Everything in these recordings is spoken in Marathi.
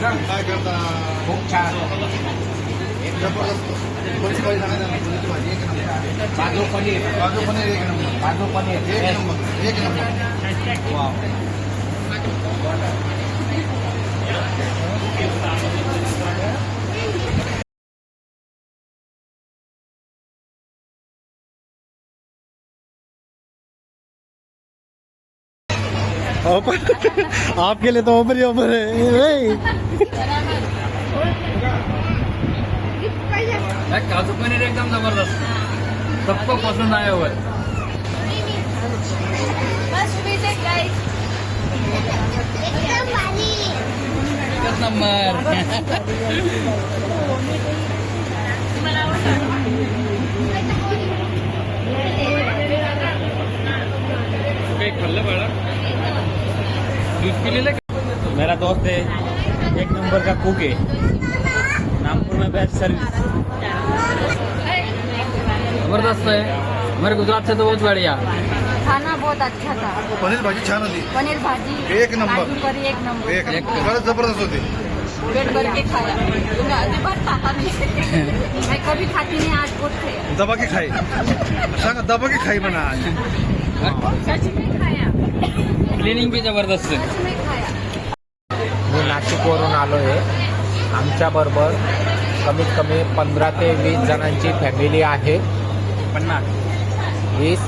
काय करता? खूप छान. जबरदस्त. कोणती भाजी सांगायचं ना? कोणती भाजी? एक नंबर. काजू पनीर. काजू पनीर एक नंबर. काजू पनीर एक नंबर. एक नंबर. वाव. ऑफर आपके लिए तो ऑफर ही ऑफर है। काजू पनीर एकदम जबरदस्त, सबको पसंद आया हुआ है. एकच नंबर. काही खाल्लं बाळा? दूध पिलेलं का? मेरा दोस्त है, एक नंबर का कुक है, नागपुर में बेस्ट सर्विस। जबरदस्त है. हमारे गुजरात से तो बहुत बढ़िया. खाना बहुत अच्छा था. पनीर भाजी छान होती. पनीर भाजी एक नंबर. काजू करी एक नंबर. एक खरंच जबरदस्त होती. पेट भर के खाया. तुम्हें अजिबात खाता नहीं. मैं कभी खाती नहीं, आज बहुत खाया. दबाकी खाई. सांगा दबाकी खाई म्हणा आज. सच में खाया. क्लिनिंग भी जबरदस्त है. सच में खाया. मी नाशिकवरून आलो आहे. आमच्याबरोबर कमीत कमी 15 ते 20 जणांची फॅमिली आहे. 20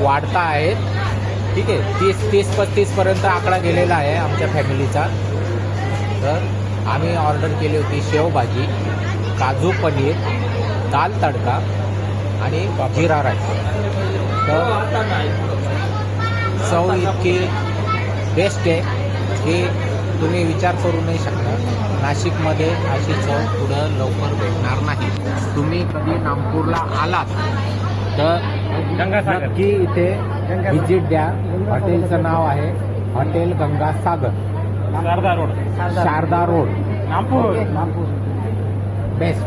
वाढता आहेत. ठीक आहे. 30-35 पर्यंत आकडा गेलेला आहे आमच्या फॅमिलीचा. तर आम्ही ऑर्डर केली होती शेवभाजी, काजू पनीर, दाल तडका आणि जिरा राईस. तर चव इतकी बेस्ट आहे की तुम्ही विचार करू नाही शकणार. नाशिकमध्ये अशी चव पुढं लवकर भेटणार नाही. तुम्ही कधी नागपूरला आलात तर नक्की इथे व्हिजिट द्या. हॉटेलचं नाव आहे hotel Gangasagar, Sharda road, Nagpur. Best.